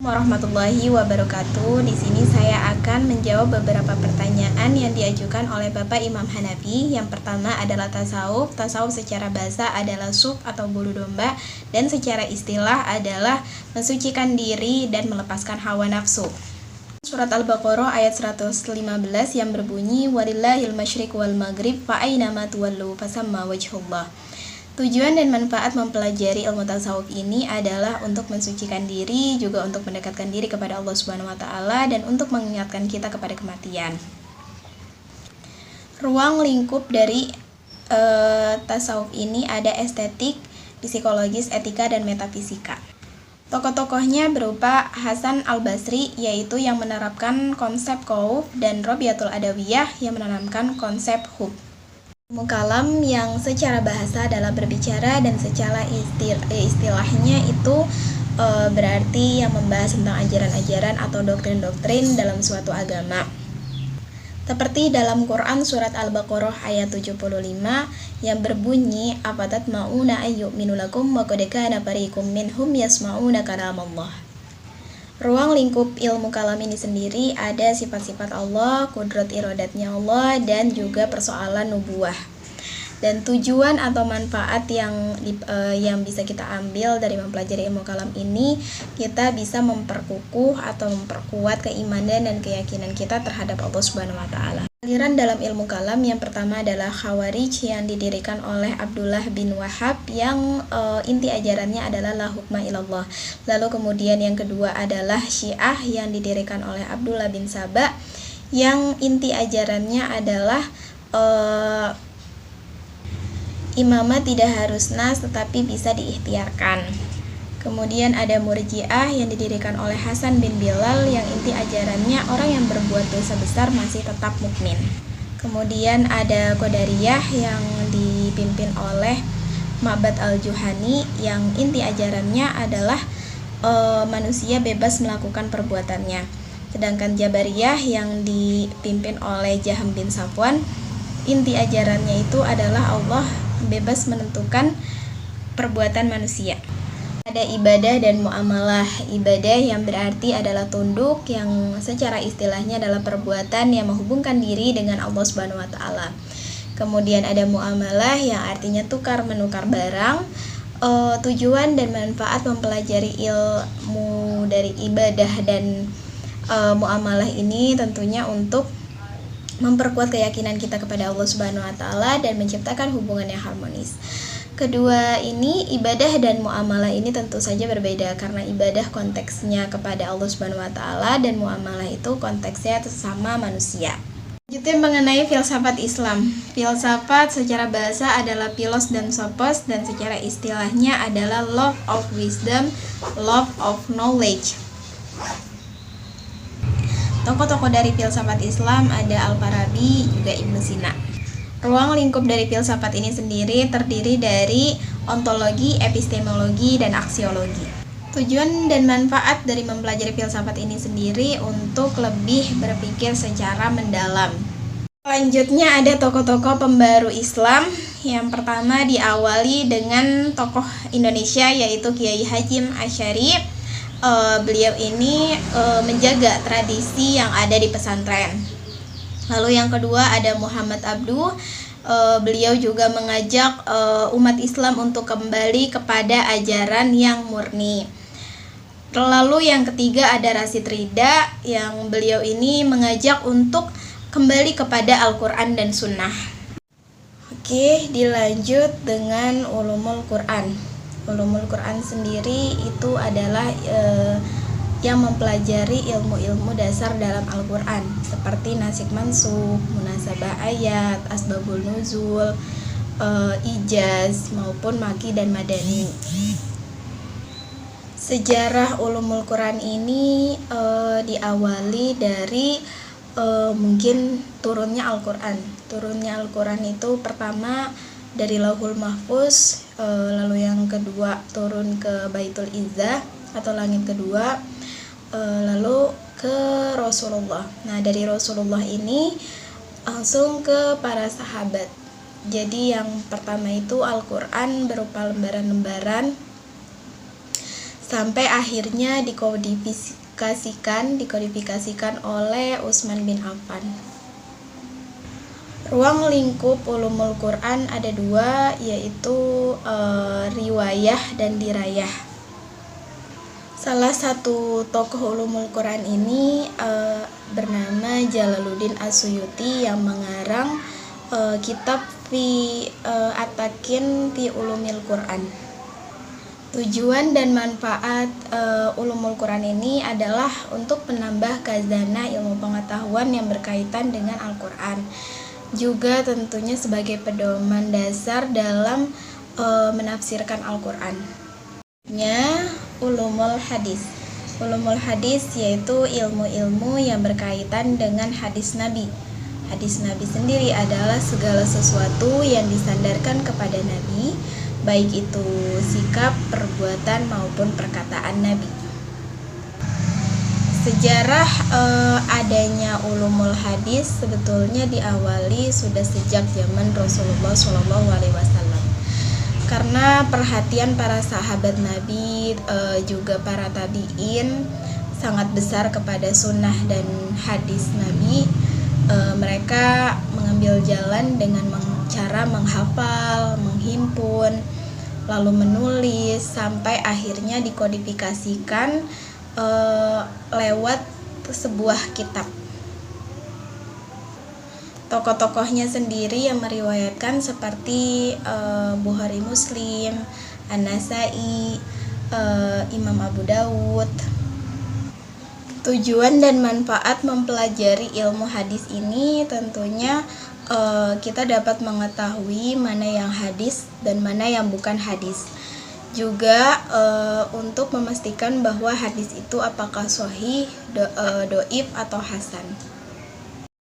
Warahmatullahi wabarakatuh. Di sini saya akan menjawab beberapa pertanyaan yang diajukan oleh Bapak Imam Hanafi. Yang pertama adalah tasawuf. Tasawuf secara bahasa adalah suk atau bulu domba, dan secara istilah adalah mensucikan diri dan melepaskan hawa nafsu. Surat Al-Baqarah ayat 115 yang berbunyi walillahil masyriq wal maghrib fa aina ma tuwallu fasamma wajhullah. Tujuan dan manfaat mempelajari ilmu tasawuf ini adalah untuk mensucikan diri, juga untuk mendekatkan diri kepada Allah Subhanahu wa taala, dan untuk mengingatkan kita kepada kematian. Ruang lingkup dari tasawuf ini ada estetik, psikologis, etika, dan metafisika. Tokoh-tokohnya berupa Hasan Al-Basri, yaitu yang menerapkan konsep khauf, dan Rabi'atul Adawiyah yang menanamkan konsep hub. Ilmu kalam yang secara bahasa adalah berbicara, dan secara istilahnya itu berarti yang membahas tentang ajaran-ajaran atau doktrin-doktrin dalam suatu agama. Seperti dalam Quran surat Al-Baqarah ayat 75 yang berbunyi afatatma'una ayyu'minu lakum wa qad kana fariqum minhum yasma'una kalamallah. Ruang lingkup ilmu kalam ini sendiri ada sifat-sifat Allah, kudrat iradatnya Allah, dan juga persoalan nubuah. Dan tujuan atau manfaat yang bisa kita ambil dari mempelajari ilmu kalam ini, kita bisa memperkukuh atau memperkuat keimanan dan keyakinan kita terhadap Allah Subhanahu wa taala. Aliran dalam ilmu kalam yang pertama adalah Khawarij yang didirikan oleh Abdullah bin Wahab yang inti ajarannya adalah la hukma ilallah. Lalu kemudian yang kedua adalah Syiah yang didirikan oleh Abdullah bin Saba yang inti ajarannya adalah imamah tidak harus nas tetapi bisa diikhtiarkan. Kemudian ada Murji'ah yang didirikan oleh Hasan bin Bilal yang inti ajarannya orang yang berbuat dosa besar masih tetap mukmin. Kemudian ada Qadariyah yang dipimpin oleh Ma'bad al-Juhani yang inti ajarannya adalah manusia bebas melakukan perbuatannya. Sedangkan Jabariyah yang dipimpin oleh Jaham bin Safwan, inti ajarannya itu adalah Allah bebas menentukan perbuatan manusia. Ada ibadah dan muamalah. Ibadah yang berarti adalah tunduk, yang secara istilahnya adalah perbuatan yang menghubungkan diri dengan Allah Subhanahu wa taala. Kemudian ada muamalah yang artinya tukar menukar barang. Tujuan dan manfaat mempelajari ilmu dari ibadah dan muamalah ini tentunya untuk memperkuat keyakinan kita kepada Allah Subhanahu wa taala dan menciptakan hubungan yang harmonis. Kedua ini, ibadah dan muamalah ini tentu saja berbeda karena ibadah konteksnya kepada Allah Subhanahu wa taala dan muamalah itu konteksnya sesama manusia. Selanjutnya mengenai filsafat Islam. Filsafat secara bahasa adalah philos dan sophos, dan secara istilahnya adalah love of wisdom, love of knowledge. Tokoh-tokoh dari filsafat Islam ada Al-Farabi, juga Ibnu Sina. Ruang lingkup dari filsafat ini sendiri terdiri dari ontologi, epistemologi, dan aksiologi. Tujuan dan manfaat dari mempelajari filsafat ini sendiri untuk lebih berpikir secara mendalam. Selanjutnya ada tokoh-tokoh pembaru Islam. Yang pertama diawali dengan tokoh Indonesia yaitu Kiai Hashim Asy'ari. Beliau ini menjaga tradisi yang ada di pesantren. Lalu yang kedua ada Muhammad Abduh. Beliau juga mengajak umat Islam untuk kembali kepada ajaran yang murni. Lalu yang ketiga ada Rasyid Ridha yang beliau ini mengajak untuk kembali kepada Al-Quran dan Sunnah. Oke, dilanjut dengan ulumul Quran. Ulumul Quran sendiri itu adalah yang mempelajari ilmu-ilmu dasar dalam Al-Quran seperti nasik mansukh, munasabah ayat, asbabul nuzul, ijaz maupun maki dan madani. Sejarah ulumul Quran ini diawali dari mungkin turunnya Al-Quran. Turunnya Al-Quran itu pertama dari Lauhul Mahfuz, lalu yang kedua turun ke Baitul Izzah atau langit kedua, lalu ke Rasulullah. Nah, dari Rasulullah ini langsung ke para sahabat. Jadi yang pertama itu Al-Quran berupa lembaran-lembaran sampai akhirnya dikodifikasikan oleh Utsman bin Affan. Ruang lingkup ulumul Quran ada dua, yaitu riwayah dan dirayah. Salah satu tokoh ulumul Quran ini bernama Jalaluddin As-Suyuti yang mengarang kitab At-Takin fi Ulumil Quran. Tujuan dan manfaat ulumul Quran ini adalah untuk menambah khazanah ilmu pengetahuan yang berkaitan dengan Al-Quran. Juga tentunya sebagai pedoman dasar dalam menafsirkan Al-Quran. Ulumul hadis. Ulumul hadis yaitu ilmu-ilmu yang berkaitan dengan hadis Nabi. Hadis Nabi sendiri adalah segala sesuatu yang disandarkan kepada Nabi, baik itu sikap, perbuatan maupun perkataan Nabi. Sejarah adanya ulumul hadis sebetulnya diawali sudah sejak zaman Rasulullah SAW. Karena perhatian para sahabat Nabi juga para tabi'in sangat besar kepada sunnah dan hadis Nabi, mereka mengambil jalan dengan cara menghafal, menghimpun, lalu menulis sampai akhirnya dikodifikasikan lewat sebuah kitab. Tokoh-tokohnya sendiri yang meriwayatkan seperti Bukhari, Muslim, An-Nasai, Imam Abu Dawud. Tujuan dan manfaat mempelajari ilmu hadis ini tentunya kita dapat mengetahui mana yang hadis dan mana yang bukan hadis. Juga untuk memastikan bahwa hadis itu apakah sahih, dhaif atau hasan.